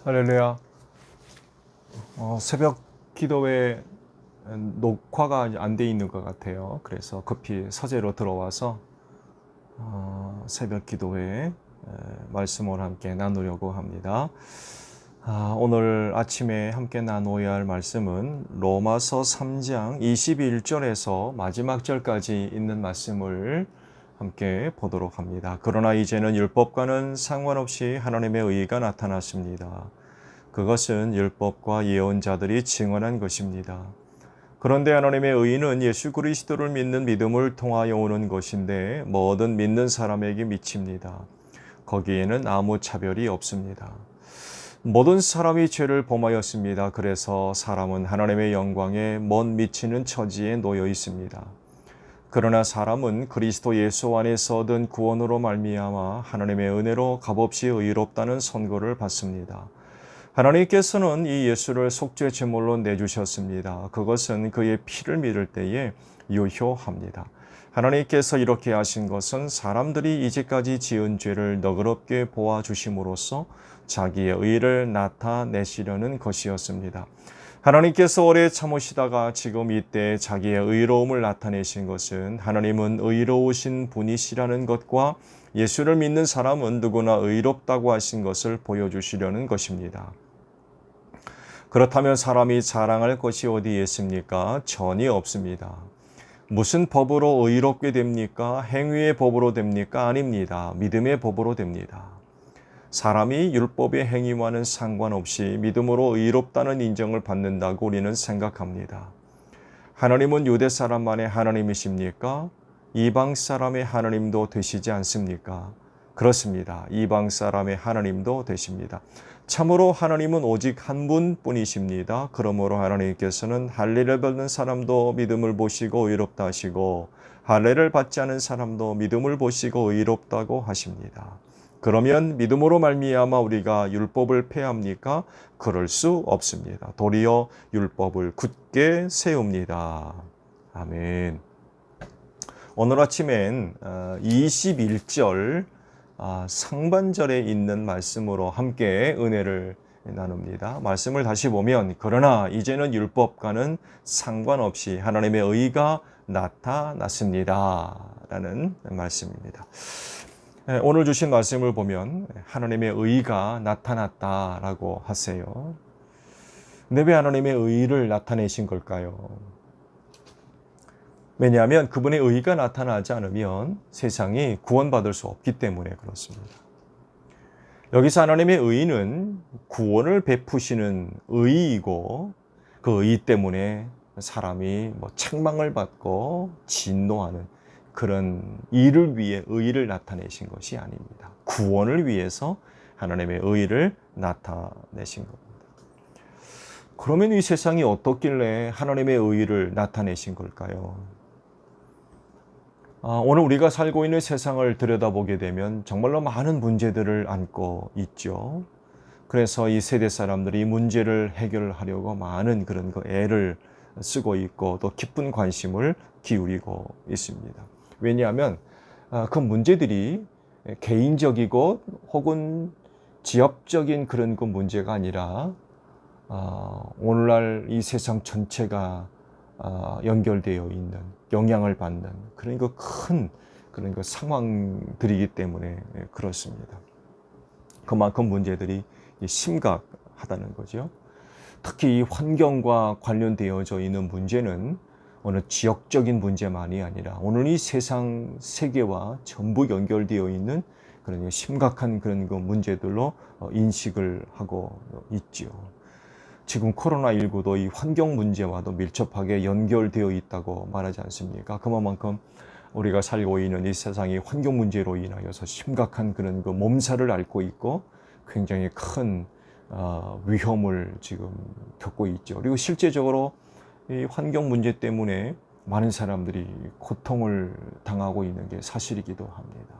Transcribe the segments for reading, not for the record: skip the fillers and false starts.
할렐루야. 새벽 기도회 녹화가 안 돼 있는 것 같아요. 그래서 급히 서재로 들어와서 새벽 기도회 말씀을 함께 나누려고 합니다. 오늘 아침에 함께 나누어야 할 말씀은 로마서 3장 21절에서 마지막 절까지 있는 말씀을 함께 보도록 합니다. 그러나 이제는 율법과는 상관없이 하나님의 의가 나타났습니다. 그것은 율법과 예언자들이 증언한 것입니다. 그런데 하나님의 의는 예수 그리스도를 믿는 믿음을 통하여 오는 것인데 뭐든 믿는 사람에게 미칩니다. 거기에는 아무 차별이 없습니다. 모든 사람이 죄를 범하였습니다. 그래서 사람은 하나님의 영광에 못 미치는 처지에 놓여 있습니다. 그러나 사람은 그리스도 예수 안에서 얻은 구원으로 말미암아 하나님의 은혜로 값없이 의롭다는 선고를 받습니다. 하나님께서는 이 예수를 속죄 제물로 내주셨습니다. 그것은 그의 피를 믿을 때에 유효합니다. 하나님께서 이렇게 하신 것은 사람들이 이제까지 지은 죄를 너그럽게 보아주심으로써 자기의 의를 나타내시려는 것이었습니다. 하나님께서 오래 참으시다가 지금 이때 자기의 의로움을 나타내신 것은 하나님은 의로우신 분이시라는 것과 예수를 믿는 사람은 누구나 의롭다고 하신 것을 보여주시려는 것입니다. 그렇다면 사람이 자랑할 것이 어디에 있습니까? 전혀 없습니다. 무슨 법으로 의롭게 됩니까? 행위의 법으로 됩니까? 아닙니다. 믿음의 법으로 됩니다. 사람이 율법의 행위와는 상관없이 믿음으로 의롭다는 인정을 받는다고 우리는 생각합니다. 하나님은 유대 사람만의 하나님이십니까? 이방 사람의 하나님도 되시지 않습니까? 그렇습니다. 이방 사람의 하나님도 되십니다. 참으로 하나님은 오직 한 분뿐이십니다. 그러므로 하나님께서는 할례를 받는 사람도 믿음을 보시고 의롭다 하시고 할례를 받지 않은 사람도 믿음을 보시고 의롭다고 하십니다. 그러면 믿음으로 말미암아 우리가 율법을 폐합니까? 그럴 수 없습니다. 도리어 율법을 굳게 세웁니다. 아멘. 오늘 아침엔 21절 상반절에 있는 말씀으로 함께 은혜를 나눕니다. 말씀을 다시 보면 그러나 이제는 율법과는 상관없이 하나님의 의가 나타났습니다. 라는 말씀입니다. 오늘 주신 말씀을 보면 하나님의 의가 나타났다라고 하세요. 근데 왜 하나님의 의를 나타내신 걸까요? 왜냐하면 그분의 의가 나타나지 않으면 세상이 구원받을 수 없기 때문에 그렇습니다. 여기서 하나님의 의는 구원을 베푸시는 의이고 그 의 때문에 사람이 책망을 받고 진노하는 그런 일을 위해 의를 나타내신 것이 아닙니다. 구원을 위해서 하나님의 의를 나타내신 겁니다. 그러면 이 세상이 어떻길래 하나님의 의를 나타내신 걸까요? 오늘 우리가 살고 있는 세상을 들여다보게 되면 정말로 많은 문제들을 안고 있죠. 그래서 이 세대 사람들이 문제를 해결하려고 많은 그런 애를 쓰고 있고 또 깊은 관심을 기울이고 있습니다. 왜냐하면 그 문제들이 개인적이고 혹은 지역적인 그런 그 문제가 아니라 오늘날 이 세상 전체가 연결되어 있는 영향을 받는 그런 큰 그런 상황들이기 때문에 그렇습니다. 그만큼 문제들이 심각하다는 거죠. 특히 이 환경과 관련되어져 있는 문제는 어느 지역적인 문제만이 아니라 오늘 이 세상 세계와 전부 연결되어 있는 그런 심각한 그런 문제들로 인식을 하고 있죠. 지금 코로나19도 이 환경 문제와도 밀접하게 연결되어 있다고 말하지 않습니까? 그만큼 우리가 살고 있는 이 세상이 환경 문제로 인하여서 심각한 그런 몸살을 앓고 있고 굉장히 큰 위험을 지금 겪고 있죠. 그리고 실제적으로 이 환경 문제 때문에 많은 사람들이 고통을 당하고 있는 게 사실이기도 합니다.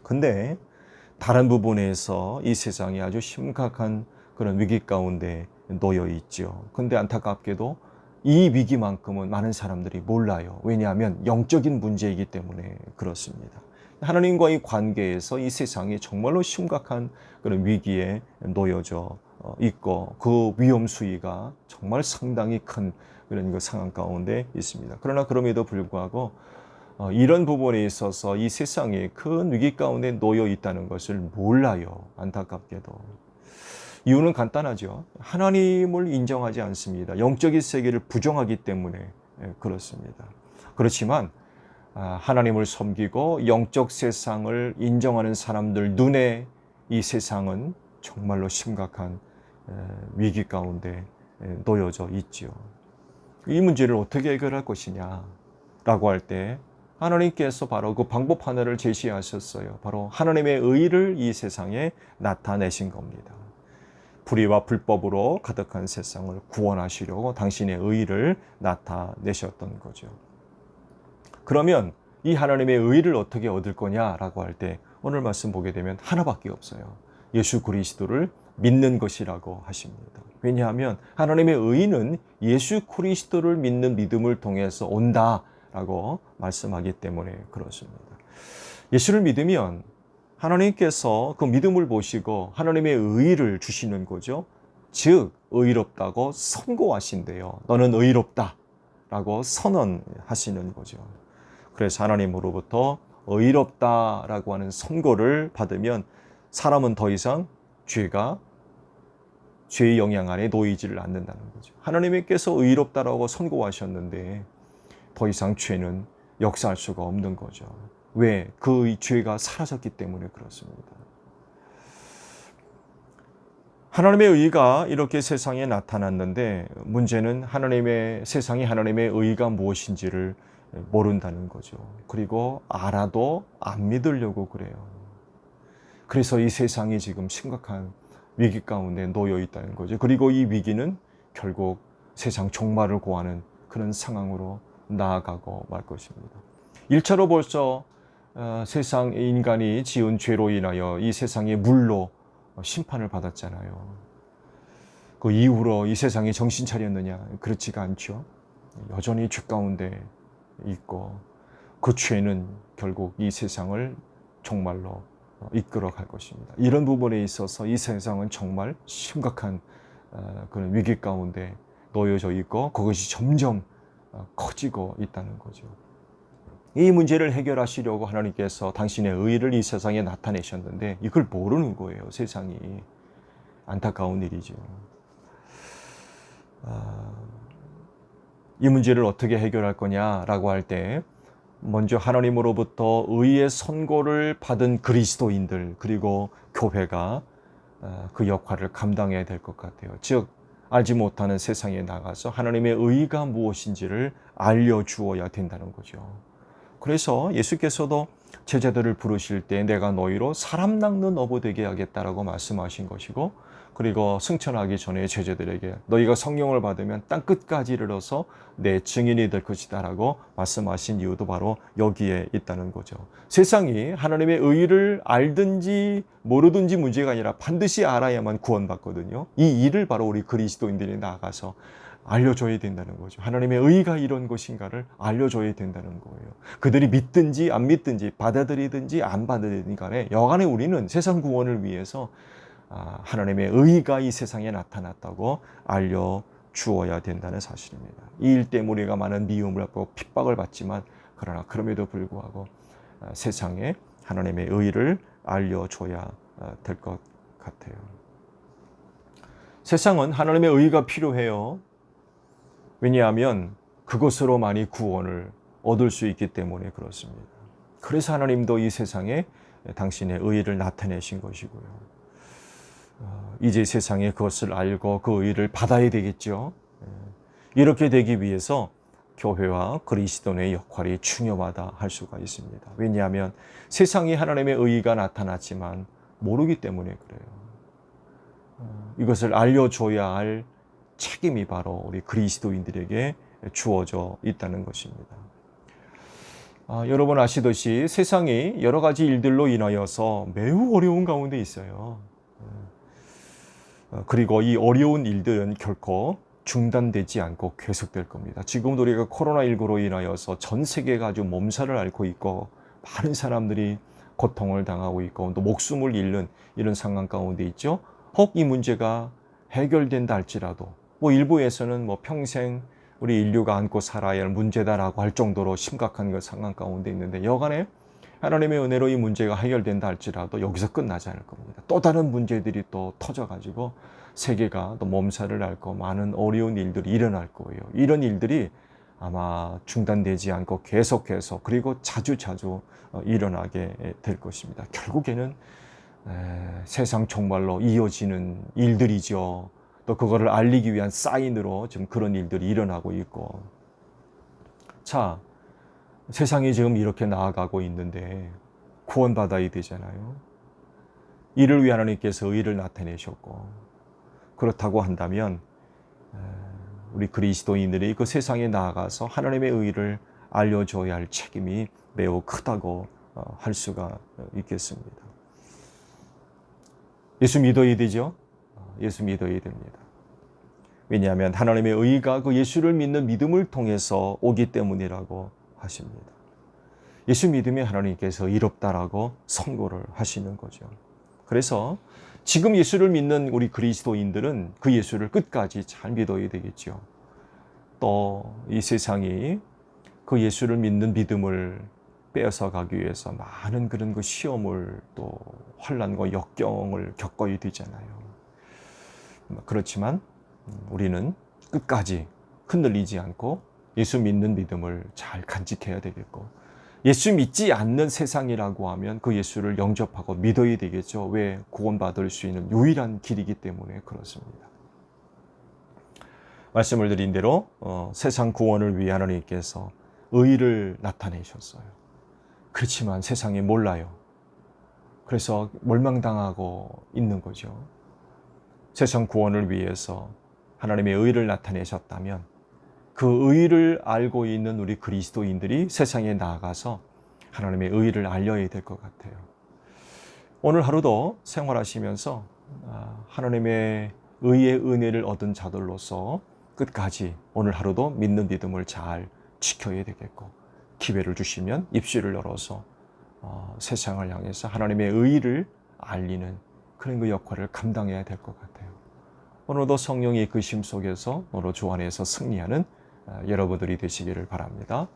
근데 다른 부분에서 이 세상이 아주 심각한 그런 위기 가운데 놓여 있죠. 근데 안타깝게도 이 위기만큼은 많은 사람들이 몰라요. 왜냐하면 영적인 문제이기 때문에 그렇습니다. 하나님과의 관계에서 이 세상이 정말로 심각한 그런 위기에 놓여져 있고 그 위험 수위가 정말 상당히 큰 그런 그 상황 가운데 있습니다. 그러나 그럼에도 불구하고 이런 부분에 있어서 이 세상이 큰 위기 가운데 놓여 있다는 것을 몰라요. 안타깝게도. 이유는 간단하죠. 하나님을 인정하지 않습니다. 영적인 세계를 부정하기 때문에 그렇습니다. 그렇지만 하나님을 섬기고 영적 세상을 인정하는 사람들 눈에 이 세상은 정말로 심각한 위기 가운데 놓여져 있죠. 이 문제를 어떻게 해결할 것이냐라고 할 때 하나님께서 바로 그 방법 하나를 제시하셨어요. 바로 하나님의 의를 이 세상에 나타내신 겁니다. 불의와 불법으로 가득한 세상을 구원하시려고 당신의 의를 나타내셨던 거죠. 그러면 이 하나님의 의를 어떻게 얻을 거냐라고 할 때 오늘 말씀 보게 되면 하나밖에 없어요. 예수 그리스도를 믿는 것이라고 하십니다. 왜냐하면 하나님의 의는 예수 그리스도를 믿는 믿음을 통해서 온다라고 말씀하기 때문에 그렇습니다. 예수를 믿으면 하나님께서 그 믿음을 보시고 하나님의 의를 주시는 거죠. 즉 의롭다고 선고하신대요. 너는 의롭다라고 선언하시는 거죠. 그래서 하나님으로부터 의롭다라고 하는 선고를 받으면 사람은 더 이상 죄의 영향 아래 놓이지를 않는다는 거죠. 하나님께서 의롭다라고 선고하셨는데 더 이상 죄는 역사할 수가 없는 거죠. 왜? 그 죄가 사라졌기 때문에 그렇습니다. 하나님의 의가 이렇게 세상에 나타났는데 문제는 세상이 하나님의 의가 무엇인지를 모른다는 거죠. 그리고 알아도 안 믿으려고 그래요. 그래서 이 세상이 지금 심각한 위기 가운데 놓여 있다는 거죠. 그리고 이 위기는 결국 세상 종말을 고하는 그런 상황으로 나아가고 말 것입니다. 1차로 벌써 세상 인간이 지은 죄로 인하여 이 세상의 물로 심판을 받았잖아요. 그 이후로 이 세상이 정신 차렸느냐? 그렇지가 않죠. 여전히 죄 가운데 있고 그 죄는 결국 이 세상을 정말로 이끌어 갈 것입니다. 이런 부분에 있어서 이 세상은 정말 심각한 그런 위기 가운데 놓여져 있고 그것이 점점 커지고 있다는 거죠. 이 문제를 해결하시려고 하나님께서 당신의 의를 이 세상에 나타내셨는데 이걸 모르는 거예요. 세상이. 안타까운 일이죠. 이 문제를 어떻게 해결할 거냐라고 할 때 먼저 하나님으로부터 의의 선고를 받은 그리스도인들 그리고 교회가 그 역할을 감당해야 될 것 같아요. 즉 알지 못하는 세상에 나가서 하나님의 의가 무엇인지를 알려주어야 된다는 거죠. 그래서 예수께서도 제자들을 부르실 때 내가 너희로 사람 낚는 어부 되게 하겠다라고 말씀하신 것이고 그리고 승천하기 전에 제자들에게 너희가 성령을 받으면 땅 끝까지 이르러서 내 증인이 될 것이다 라고 말씀하신 이유도 바로 여기에 있다는 거죠. 세상이 하나님의 의를 알든지 모르든지 문제가 아니라 반드시 알아야만 구원받거든요. 이 일을 바로 우리 그리스도인들이 나아가서 알려줘야 된다는 거죠. 하나님의 의가 이런 것인가를 알려줘야 된다는 거예요. 그들이 믿든지 안 믿든지 받아들이든지 안 받아들이든 간에 여간에 우리는 세상 구원을 위해서 하나님의 의가 이 세상에 나타났다고 알려주어야 된다는 사실입니다. 이 일 때문에 우리가 많은 미움을 받고 핍박을 받지만 그러나 그럼에도 불구하고 세상에 하나님의 의를 알려줘야 될 것 같아요. 세상은 하나님의 의가 필요해요. 왜냐하면 그것으로만이 구원을 얻을 수 있기 때문에 그렇습니다. 그래서 하나님도 이 세상에 당신의 의를 나타내신 것이고요. 이제 세상에 그것을 알고 그 의를 받아야 되겠죠. 이렇게 되기 위해서 교회와 그리스도인의 역할이 중요하다 할 수가 있습니다. 왜냐하면 세상에 하나님의 의가 나타났지만 모르기 때문에 그래요. 이것을 알려줘야 할 책임이 바로 우리 그리스도인들에게 주어져 있다는 것입니다. 여러분 아시듯이 세상이 여러 가지 일들로 인하여서 매우 어려운 가운데 있어요. 그리고 이 어려운 일들은 결코 중단되지 않고 계속될 겁니다. 지금도 우리가 코로나19로 인하여서 전 세계가 아주 몸살을 앓고 있고 많은 사람들이 고통을 당하고 있고 또 목숨을 잃는 이런 상황 가운데 있죠. 혹 이 문제가 해결된다 할지라도 뭐 일부에서는 뭐 평생 우리 인류가 안고 살아야 할 문제다라고 할 정도로 심각한 그 상황 가운데 있는데 여간에 하나님의 은혜로 이 문제가 해결된다 할지라도 여기서 끝나지 않을 겁니다. 또 다른 문제들이 또 터져가지고 세계가 또 몸살을 앓고 많은 어려운 일들이 일어날 거예요. 이런 일들이 아마 중단되지 않고 계속해서 그리고 자주자주 일어나게 될 것입니다. 결국에는 세상 종말로 이어지는 일들이죠. 또 그거를 알리기 위한 사인으로 지금 그런 일들이 일어나고 있고, 자, 세상이 지금 이렇게 나아가고 있는데 구원받아야 되잖아요. 이를 위해 하나님께서 의를 나타내셨고, 그렇다고 한다면 우리 그리스도인들이 그 세상에 나아가서 하나님의 의를 알려줘야 할 책임이 매우 크다고 할 수가 있겠습니다. 예수 믿어야 되죠? 예수 믿어야 됩니다. 왜냐하면 하나님의 의가 그 예수를 믿는 믿음을 통해서 오기 때문이라고 하십니다. 예수 믿으면 하나님께서 의롭다라고 선고를 하시는 거죠. 그래서 지금 예수를 믿는 우리 그리스도인들은 그 예수를 끝까지 잘 믿어야 되겠죠. 또 이 세상이 그 예수를 믿는 믿음을 빼앗아 가기 위해서 많은 그런 그 시험을 또 환난과 역경을 겪어야 되잖아요. 그렇지만 우리는 끝까지 흔들리지 않고 예수 믿는 믿음을 잘 간직해야 되겠고, 예수 믿지 않는 세상이라고 하면 그 예수를 영접하고 믿어야 되겠죠. 왜? 구원받을 수 있는 유일한 길이기 때문에 그렇습니다. 말씀을 드린 대로 세상 구원을 위해 하나님께서 의를 나타내셨어요. 그렇지만 세상이 몰라요. 그래서 멸망당하고 있는 거죠. 세상 구원을 위해서 하나님의 의를 나타내셨다면 그 의를 알고 있는 우리 그리스도인들이 세상에 나아가서 하나님의 의를 알려야 될 것 같아요. 오늘 하루도 생활하시면서 하나님의 의의 은혜를 얻은 자들로서 끝까지 오늘 하루도 믿는 믿음을 잘 지켜야 되겠고, 기회를 주시면 입술을 열어서 세상을 향해서 하나님의 의를 알리는 그런 그 역할을 감당해야 될 것 같아요. 오늘도 성령의 그 심 속에서 오늘 주 안에서 승리하는 여러분들이 되시기를 바랍니다.